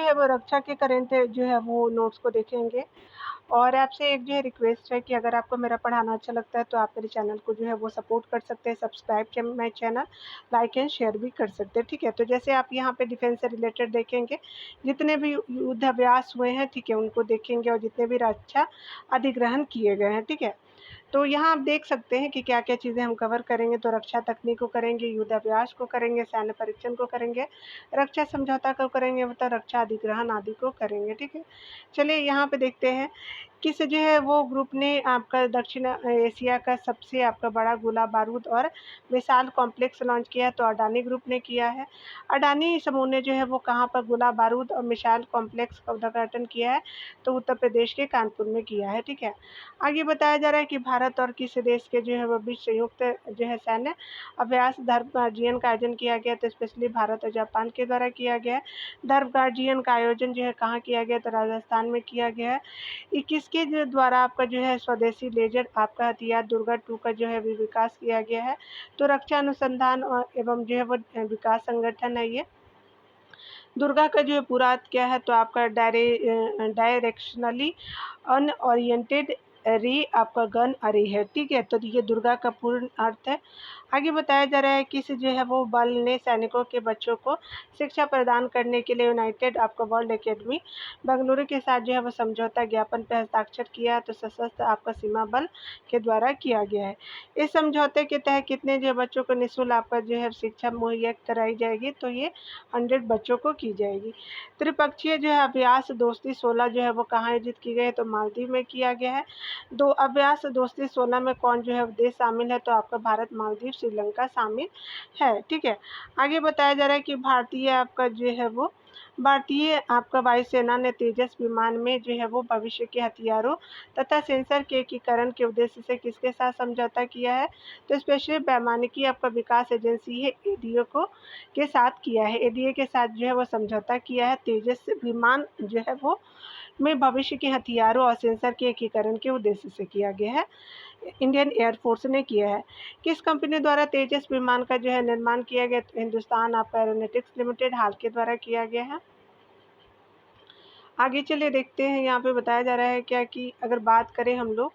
है वो रक्षा के करंट जो है वो नोट्स को देखेंगे। और आपसे एक जो है रिक्वेस्ट है कि अगर आपको मेरा पढ़ाना अच्छा लगता है तो आप मेरे चैनल को जो है वो सपोर्ट कर सकते हैं, सब्सक्राइब किया my channel, like and share भी कर सकते हैं, ठीक है। तो जैसे आप यहाँ पे डिफेंस से रिलेटेड देखेंगे, जितने भी युद्धाभ्यास हुए हैं, ठीक है, उनको देखेंगे, और जितने भी रक्षा अधिग्रहण किए गए हैं, ठीक है। तो यहाँ आप देख सकते हैं कि क्या-क्या चीज़ें हम कवर करेंगे। तो रक्षा तकनीक को करेंगे, युद्धाभ्यास को करेंगे, सैन्य परीक्षण को करेंगे, रक्षा समझौता को करेंगे, मतलब रक्षा अधिग्रहण आदि को करेंगे, ठीक है। चलिए यहाँ पे देखते हैं किस जो है वो ग्रुप ने आपका दक्षिण एशिया का सबसे आपका बड़ा गोला बारूद और मिसाइल कॉम्प्लेक्स लॉन्च किया है, तो अडानी ग्रुप ने किया है। अडानी समूह ने जो है वो कहाँ पर गोला बारूद और मिसाइल कॉम्प्लेक्स का उद्घाटन किया है, तो उत्तर प्रदेश के कानपुर में किया है, ठीक है। आगे बताया जा रहा है कि भारत और किस देश के जो है वो बीच संयुक्त जो है सैन्य अभ्यास धर्म गार्जियन का आयोजन किया गया, तो स्पेशली भारत और जापान के द्वारा किया गया है। धर्म गार्जियन का आयोजन जो है कहाँ किया गया, तो राजस्थान में किया गया है। 21 के जो द्वारा आपका जो है स्वदेशी लेजर आपका हथियार दुर्गा 2 का जो है विकास किया गया है। तो रक्षा अनुसंधान और एवं जो है वो विकास संगठन है ये। दुर्गा का जो है पूरा अर्थ क्या है, तो आपका डायरेक्शनली अनओरिएंटेड रे आपका गन अरे है, ठीक है। तो ये दुर्गा का पूर्ण अर्थ है। आगे बताया जा रहा है कि इस जो है वो बल ने सैनिकों के बच्चों को शिक्षा प्रदान करने के लिए यूनाइटेड आपका वर्ल्ड एकेडमी बेंगलुरु के साथ जो है वो समझौता ज्ञापन पर हस्ताक्षर किया है, तो सशस्त्र आपका सीमा बल के द्वारा किया गया है। इस समझौते के तहत कितने जो बच्चों को निःशुल्क आपका जो है शिक्षा मुहैया कराई जाएगी, तो ये 100 बच्चों को की जाएगी। त्रिपक्षीय जो है अभ्यास दोस्ती 16 जो है वो कहाँ आयोजित की गई है, तो मालदीव में किया गया है। दो अभ्यास दोस्ती 16 में कौन जो है देश शामिल है, तो आपका भारत, मालदीव, श्रीलंका शामिल है, ठीक है। आगे बताया जा रहा है कि भारतीय आपका वायुसेना ने तेजस विमान में जो है वो भविष्य के हथियारों तथा सेंसर के एकीकरण के उद्देश्य से किसके साथ समझौता किया है, तो स्पेशली वैमानिकी आपका विकास एजेंसी है एडीओ को के साथ किया है। एडीए के साथ जो है वो समझौता किया है। तेजस विमान जो है वो में भविष्य के हथियारों और सेंसर के एकीकरण के उद्देश्य से किया गया है। इंडियन एयरफोर्स ने किया है। किस कंपनी द्वारा तेजस विमान का जो है निर्माण किया गया, तो हिंदुस्तान आपका एरोनॉटिक्स लिमिटेड हाल के द्वारा किया गया है। आगे चलिए देखते हैं, यहाँ पे बताया जा रहा है क्या कि अगर बात करें हम लोग,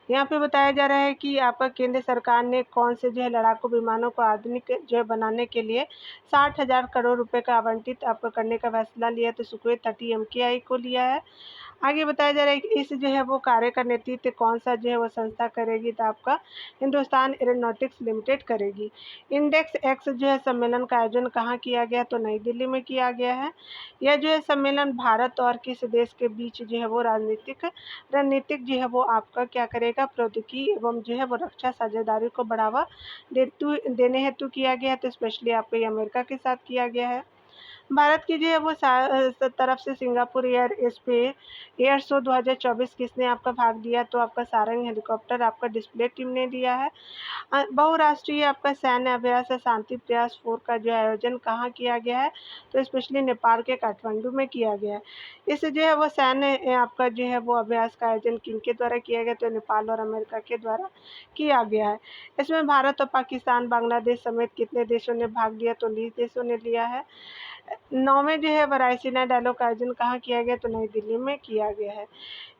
यहाँ पे बताया जा रहा है कि आपका केंद्र सरकार ने कौन से जो है लड़ाकू विमानों को आधुनिक जो है बनाने के लिए 60,000 करोड़ रुपए का आवंटित आपका करने का फैसला लिया, तो सुखोई 30 MKI को लिया है। आगे बताया जा रहा है कि इस जो है वो कार्य का नेतृत्व कौन सा जो है वो संस्था करेगी, तो आपका हिंदुस्तान एरोनॉटिक्स लिमिटेड करेगी। इंडेक्स एक्स जो है सम्मेलन का आयोजन कहाँ किया गया, तो नई दिल्ली में किया गया है। यह जो है सम्मेलन भारत और किस देश के बीच जो है वो रणनीतिक जो है वो आपका क्या करेगा, प्रौद्योगिकी एवं जो है वो रक्षा साझेदारी को बढ़ावा देने हेतु किया गया है, तो स्पेशली आपको ये अमेरिका के साथ किया गया है। भारत की जो है वो तरफ से सिंगापुर एयर शो 2024 किसने आपका भाग लिया, तो आपका सारंग हेलीकॉप्टर आपका डिस्प्ले टीम ने दिया है। बहुराष्ट्रीय आपका सैन्य अभ्यास शांति प्रयास 4 का जो आयोजन कहाँ किया गया है, तो स्पेशली नेपाल के काठमांडू में किया गया है। इस जो है वो सैन्य आपका जो है वो अभ्यास का आयोजन किनके द्वारा किया गया, तो नेपाल और अमेरिका के द्वारा किया गया है। इसमें भारत और पाकिस्तान, बांग्लादेश समेत कितने देशों ने भाग लिया, तो 20 देशों ने लिया है। 9वें जो है वाराणसी डायलॉग का आयोजन कहाँ किया गया, तो नई दिल्ली में किया गया है।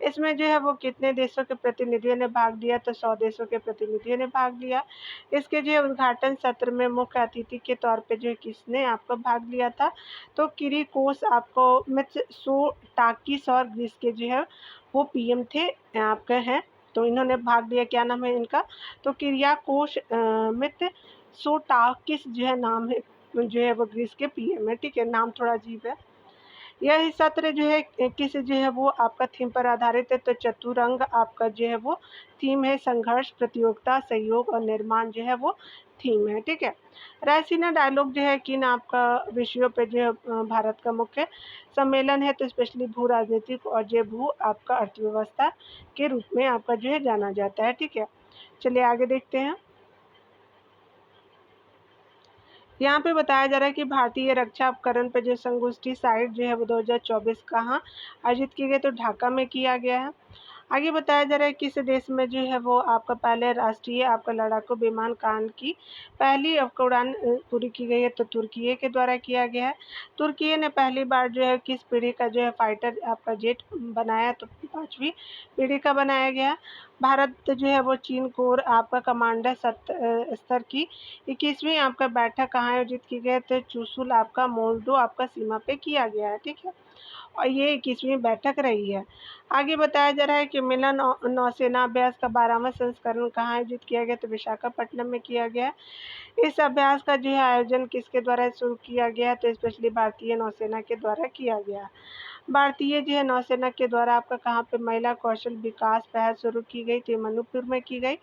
इसमें जो है वो कितने देशों के प्रतिनिधियों ने भाग लिया, तो 100 देशों के प्रतिनिधियों ने भाग लिया। इसके जो है उद्घाटन सत्र में मुख्य अतिथि के तौर पे जो है किसने आपका भाग लिया था, तो किरिकोस आपको मित्सोटाकिस और ग्रीस के जो है वो पीएम थे आपके हैं, तो इन्होंने भाग लिया। क्या नाम है इनका, तो किरियाकोस मित्सोटाकिस जो है नाम है, जो है वो ग्रीस के पीएम है, ठीक है। नाम थोड़ा अजीब है। यह सत्र जो है किस जो है वो आपका थीम पर आधारित है, तो चतुरंग आपका जो है वो थीम है। संघर्ष, प्रतियोगिता, सहयोग और निर्माण जो है वो थीम है, ठीक है। रायसीना डायलॉग जो है किन आपका विषयों पे जो है भारत का मुख्य सम्मेलन है, तो स्पेशली भू राजनीतिक और जो भू आपका अर्थव्यवस्था के रूप में आपका जो है जाना जाता है, ठीक है। चलिए आगे देखते हैं। यहाँ पे बताया जा रहा है कि भारतीय रक्षा उपकरण पर जो संगोष्ठी साइट जो है वो 2024 कहाँ आयोजित की गई, तो ढाका में किया गया है। आगे बताया जा रहा है किस देश में जो है वो आपका पहले राष्ट्रीय आपका लड़ाकू विमान कान की पहली आपका उड़ान पूरी की गई है, तो तुर्की के द्वारा किया गया है। तुर्की ने पहली बार जो है किस पीढ़ी का जो है फाइटर आपका जेट बनाया, तो 5वीं पीढ़ी का बनाया गया। भारत जो है वो चीन कोर आपका कमांडर स्तर की 21वीं आपका बैठक कहाँ आयोजित की गई, तो चुशुल आपका मोल्डो आपका सीमा पे किया गया है, ठीक है। और ये 21वीं बैठक रही है। आगे बताया जा रहा है कि मिलन नौसेना अभ्यास का 12वां संस्करण कहाँ आयोजित किया गया, तो विशाखापट्टनम में किया गया। इस अभ्यास का जो है आयोजन किसके द्वारा शुरू किया गया, तो स्पेशली भारतीय नौसेना के द्वारा किया गया। भारतीय जो है नौसेना के द्वारा आपका कहाँ पे महिला कौशल विकास पहल शुरू की गई थी, मणिपुर में की गई।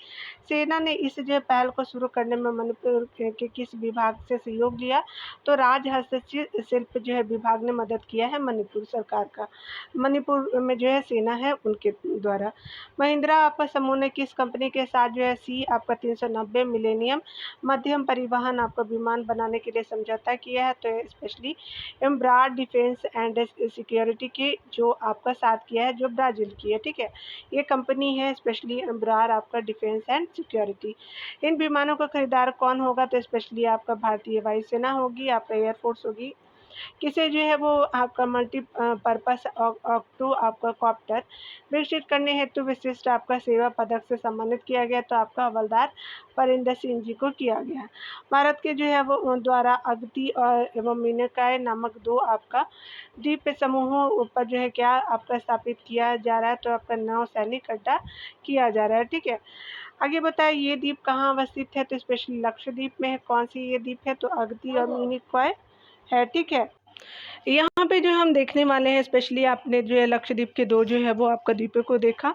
सेना ने इस जो पहल को शुरू करने में मणिपुर के किस विभाग से सहयोग लिया, तो राज हस्तशिल्प जो है विभाग ने मदद किया है मणिपुर सरकार का। मणिपुर में जो है सेना है उनके द्वारा। महिंद्रा आपका समूह ने किस कंपनी के साथ जो है सी आपका 390 मिलेनियम मध्यम परिवहन आपका विमान बनाने के लिए समझौता किया है, तो स्पेशली एम्ब्राड डिफेंस एंड सिक्योरिटी के जो आपका साथ किया है, जो ब्राज़ील की है, ठीक है। ये कंपनी है स्पेशली एम्ब्रार आपका डिफेंस एंड सिक्योरिटी। इन विमानों का खरीदार कौन होगा, तो स्पेशली आपका भारतीय वायुसेना होगी, आपका एयरफोर्स होगी। किसे जो है वो आपका मल्टीपर्पस ऑक्टो आपका कॉप्टर विकसित करने हेतु विशिष्ट आपका सेवा पदक से सम्मानित किया गया, तो आपका हवलदार परिंदर सिंह जी को किया गया। भारत के जो है वो द्वारा अगती और एवं मीनकाय नामक 2 आपका द्वीप समूहों पर जो है क्या आपका स्थापित किया जा रहा है, तो आपका नौसैनिक अड्डा किया जा रहा है, ठीक है। आगे बताए ये द्वीप कहाँ अवस्थित है, तो स्पेशली लक्षद्वीप में है। कौन सी ये द्वीप है, तो अगती और मिनिकॉय है, ठीक है। यहाँ पे जो हम देखने वाले हैं स्पेशली आपने जो है लक्षद्वीप के 2 जो है वो आपका द्वीपों को देखा।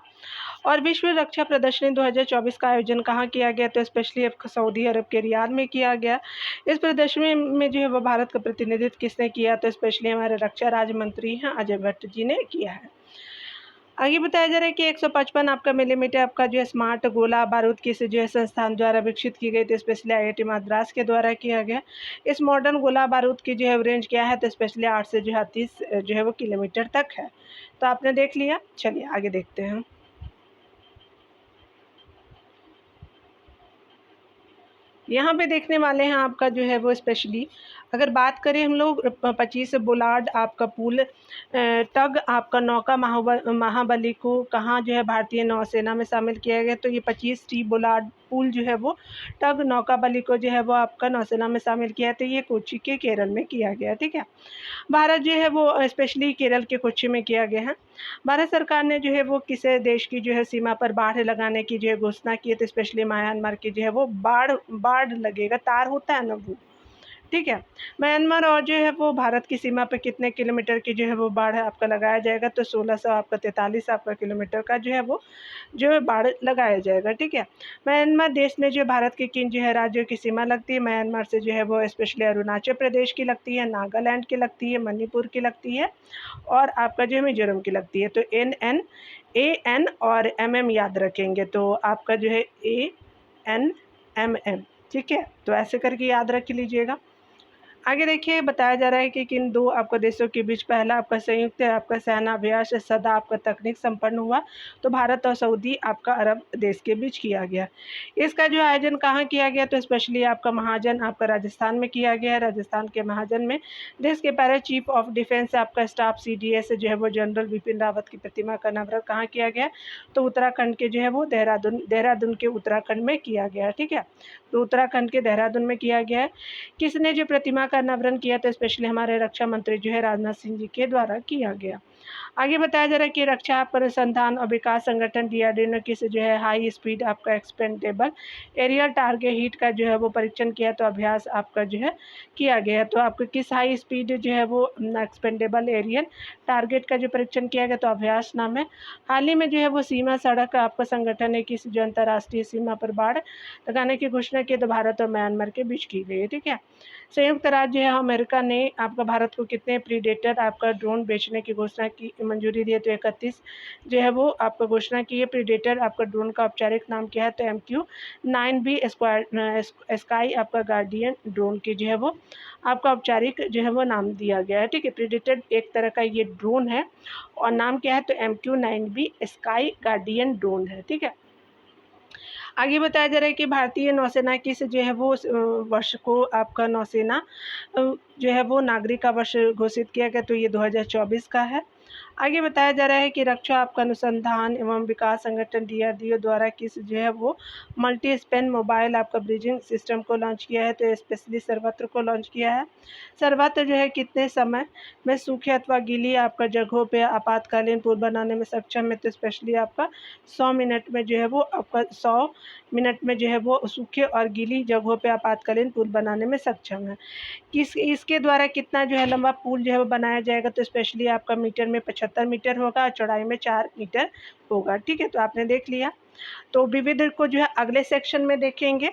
और विश्व रक्षा प्रदर्शनी 2024 का आयोजन कहाँ किया गया, तो स्पेशली आपका सऊदी अरब के रियाद में किया गया। इस प्रदर्शनी में जो है वो भारत का प्रतिनिधित्व किसने किया, तो स्पेशली हमारे रक्षा राज्य मंत्री हैं अजय भट्ट जी ने किया है। आगे बताया जा रहा है कि 155 आपका मिलीमीटर आपका जो है स्मार्ट गोला बारूद किस जो है संस्थान द्वारा विकसित की गई, तो स्पेशली आईआईटी मद्रास के द्वारा किया गया। इस मॉडर्न गोला बारूद की जो है रेंज क्या है, तो स्पेशली 8 से जो है 30 जो है वो किलोमीटर तक है। तो आपने देख लिया, चलिए आगे देखते हैं। यहाँ पे देखने वाले हैं आपका जो है वो स्पेशली अगर बात करें हम लोग 25 बुलार्ड आपका पुल टग आपका नौका महाबली को कहाँ जो है भारतीय नौसेना में शामिल किया गया, तो ये 25 टी बुलार्ड पुल जो है वो टग नौकाबली को जो है वो आपका नौसेना में शामिल किया है, तो ये कोच्चि के केरल में किया गया, ठीक है। भारत जो है वो स्पेशली केरल के कोच्चि में किया गया है। भारत सरकार ने जो है वो किसी देश की जो है सीमा पर बाढ़ लगाने की जो है घोषणा की है, तो स्पेशली म्यांमार की जो है वो बाढ़ लगेगा, तार होता है ना वो, ठीक है। म्यांमार और जो है वो भारत की सीमा पे कितने किलोमीटर की जो है वो बाढ़ आपका लगाया जाएगा, तो 1600 आपका 43 आपका किलोमीटर का जो है वो जो है बाढ़ लगाया जाएगा, ठीक है। म्यांमार देश में जो भारत के किन जो है राज्यों की सीमा लगती है, म्यांमार से जो है वो स्पेशली अरुणाचल प्रदेश की लगती है, नागालैंड की लगती है, मणिपुर की लगती है और आपका जो है मिजोरम की लगती है। तो AN और MM याद रखेंगे, तो आपका जो है ANMM, ठीक है। तो ऐसे करके याद रख लीजिएगा। आगे देखिए बताया जा रहा है कि किन 2 आपका देशों के बीच पहला आपका संयुक्त आपका सेना अभ्यास सदा आपका तकनीक संपन्न हुआ, तो भारत और सऊदी आपका अरब देश के बीच किया गया। इसका जो आयोजन कहाँ किया गया, तो स्पेशली आपका महाजन आपका राजस्थान में किया गया है। राजस्थान के महाजन में देश के पहले चीफ ऑफ डिफेंस आपका स्टाफ CDS जो है वो जनरल बिपिन रावत की प्रतिमा का अनावरण कहाँ किया गया, तो उत्तराखंड के जो है वो देहरादून के उत्तराखंड में किया गया, ठीक है। तो उत्तराखंड के देहरादून में किया गया है। किसने जो प्रतिमा का अनावरण किया, तो स्पेशली हमारे रक्षा मंत्री जो है राजनाथ सिंह जी के द्वारा किया गया। आगे बताया जा रहा है कि रक्षा अनुसंधान और विकास संगठन DRDO ने किस जो है हाई स्पीड आपका एक्सपेंडेबल एरियल टारगेट हीट का जो है वो परीक्षण किया, तो अभ्यास आपका जो है किया गया। तो आपको किस हाई स्पीड जो है वो एक्सपेंडेबल एरियल टारगेट का जो परीक्षण किया गया, तो अभ्यास नाम है। हाल ही में जो है वो सीमा सड़क आपका संगठन ने किस जो अंतर्राष्ट्रीय सीमा पर बाढ़ लगाने की घोषणा की, तो भारत और म्यांमार के बीच की गई है, ठीक है। संयुक्त राज्य है अमेरिका ने आपका भारत को कितने प्रीडेटर आपका ड्रोन बेचने की घोषणा की मंजूरी दी है, तो 31 जो है वो आपका घोषणा की है। प्रीडेटर आपका ड्रोन का औपचारिक नाम क्या है, तो MQ-9B स्काई आपका गार्डियन ड्रोन की जो है वो आपका औपचारिक जो है वो नाम दिया गया है, ठीक है। प्रीडेटर एक तरह का ये ड्रोन है और नाम क्या है, तो MQ-9B स्काई गार्डियन ड्रोन है, ठीक है। आगे बताया जा रहा है कि भारतीय नौसेना किस जो है वो वर्ष को आपका नौसेना जो है वो नागरिक का वर्ष घोषित किया गया, तो ये 2024 का है। आगे बताया जा रहा है कि रक्षा आपका अनुसंधान एवं विकास संगठन DRDO द्वारा किस जो है वो मल्टी स्पेन मोबाइल आपका ब्रिजिंग सिस्टम को लॉन्च किया है, तो स्पेशली सर्वत्र को लॉन्च किया है। सर्वत्र जो है कितने समय में सूखे अथवा गीली आपका जगहों पे आपातकालीन पुल बनाने में सक्षम है, तो स्पेशली आपका 100 मिनट में जो है वो आपका 100 मिनट में जो है वो सूखे और गीली जगहों पे आपातकालीन पुल बनाने में सक्षम है। इसके द्वारा कितना जो है लंबा पुल जो है वो बनाया जाएगा, तो स्पेशली आपका मीटर में 75 मीटर होगा और चौड़ाई में 4 मीटर होगा, ठीक है। तो आपने देख लिया। तो विविध को जो है अगले सेक्शन में देखेंगे।